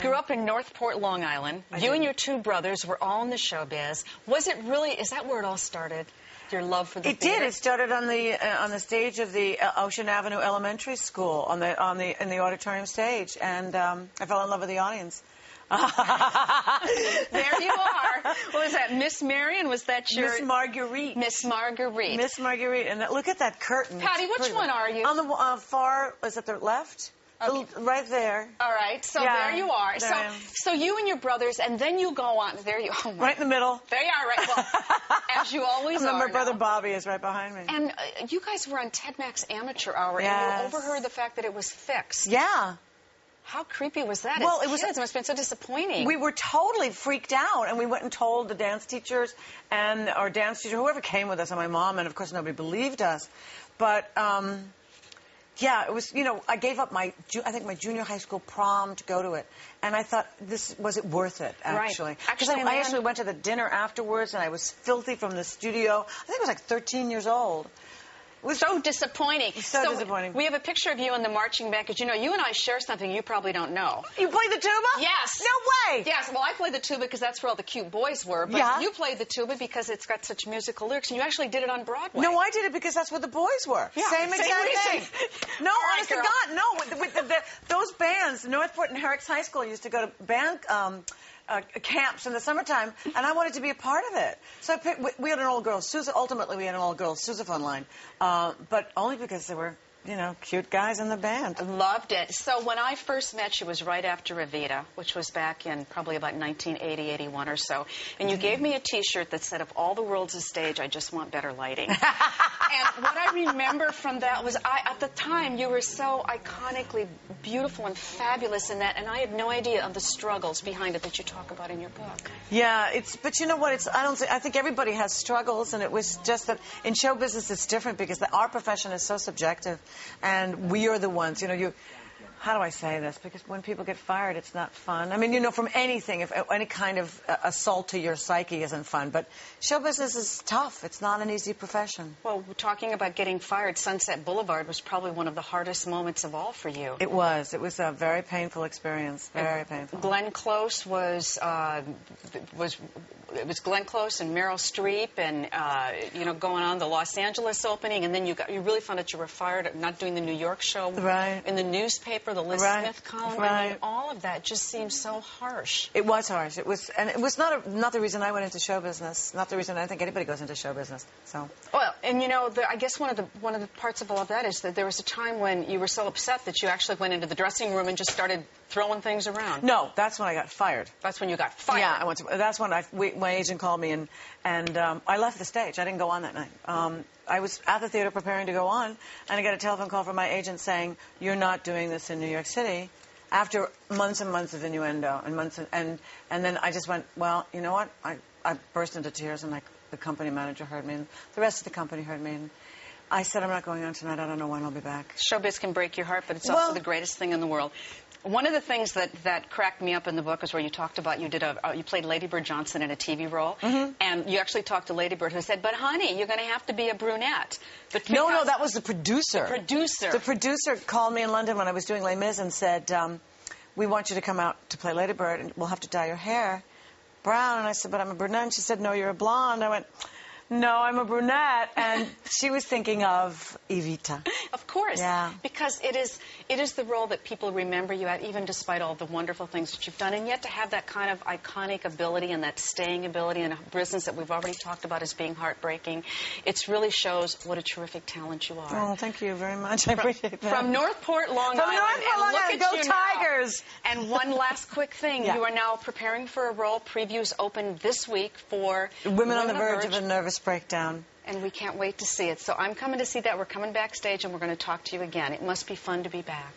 Grew up in Northport, Long Island. You and your two brothers were all in the showbiz. Was it really, is that where it all started? Your love for the theater? It did. It started on the stage of the Ocean Avenue Elementary School, in the auditorium stage, and I fell in love with the audience. There you are. What was that, Miss Marion? Was that your... Miss Marguerite. Miss Marguerite. Miss Marguerite. And look at that curtain. Patti, which one are you? On the far, is it the left? Okay. Right there. All right, so yeah, there you are. So you and your brothers, and then you go on. There you are. Right in the middle. There you are, right. Well, as you always are. My brother Bobby is right behind me. And you guys were on Ted Mack's Amateur Hour, yes. and you overheard the fact that it was fixed. Yeah. How creepy was that? Well, it must have been so disappointing. We were totally freaked out, and we went and told the dance teachers and our dance teacher, whoever came with us, and my mom, and of course nobody believed us. But yeah, it was, I gave up I think my junior high school prom to go to it. And I thought, was it worth it, actually? Right. Because I actually went to the dinner afterwards, and I was filthy from the studio. I think I was like 13 years old. It was so disappointing. So disappointing. We have a picture of you in the marching band, because, you and I share something you probably don't know. You played the tuba? Yes. No way! Yes, well, I played the tuba because that's where all the cute boys were, but you played the tuba because it's got such musical lyrics, and you actually did it on Broadway. No, I did it because that's where the boys were. Yeah, same exact thing. No, honest to God, no. With those bands, Northport and Herrick's High School used to go to band camps in the summertime, and I wanted to be a part of it. So I picked, we had an all-girls, ultimately we had an all-girls sousaphone line, but only because there were, cute guys in the band. I loved it. So when I first met you was right after Evita, which was back in probably about 1980, 81 or so, and you gave me a T-shirt that said, "If all the world's a stage, I just want better lighting." And what I remember from that was, at the time, you were so iconically beautiful and fabulous in that, and I had no idea of the struggles behind it that you talk about in your book. Yeah, but you know what? I think everybody has struggles, and it was just that in show business it's different because our profession is so subjective, and we are the ones. How do I say this? Because when people get fired, it's not fun. I mean, from anything, if any kind of assault to your psyche isn't fun. But show business is tough. It's not an easy profession. Well, talking about getting fired, Sunset Boulevard was probably one of the hardest moments of all for you. It was. It was a very painful experience. Very painful. Glenn Close was Glenn Close and Meryl Streep, and going on the Los Angeles opening, and then you really found out you were fired, not doing the New York show. Right. In the newspaper, the Liz Smith column. Right. I mean, all of that just seems so harsh. It was harsh. It was, and it was not the reason I went into show business. Not the reason I think anybody goes into show business. So. Well, and I guess one of the parts of all of that is that there was a time when you were so upset that you actually went into the dressing room and just started throwing things around. No, that's when I got fired. That's when you got fired. Yeah, that's when my agent called me, and I left the stage. I didn't go on that night. I was at the theater preparing to go on, and I got a telephone call from my agent saying, "You're not doing this in New York City," after months and months of innuendo and then I just went, well, you know what? I burst into tears, and the company manager heard me, and the rest of the company heard me, and I said, "I'm not going on tonight. I don't know when I'll be back." Showbiz can break your heart, but it's also the greatest thing in the world. One of the things that cracked me up in the book was where you talked about you played Lady Bird Johnson in a TV role, and you actually talked to Lady Bird, who said, "But honey, you're going to have to be a brunette." But no, that was the producer. The producer called me in London when I was doing Les Mis and said, "We want you to come out to play Lady Bird, and we'll have to dye your hair brown." And I said, "But I'm a brunette." And she said, "No, you're a blonde." I went, "No, I'm a brunette." And she was thinking of Evita. Of course. Yeah. Because it is the role that people remember you at, even despite all the wonderful things that you've done. And yet to have that kind of iconic ability and that staying ability in a business that we've already talked about as being heartbreaking, it really shows what a terrific talent you are. Oh, thank you very much. I appreciate that. From Northport, Long Island. And look at you go Tigers! Now. And one last quick thing. You are now preparing for a role. Previews open this week for Women on the Verge of a Nervous Breakdown. And we can't wait to see it. So I'm coming to see that. We're coming backstage, and we're going to talk to you again. It must be fun to be back.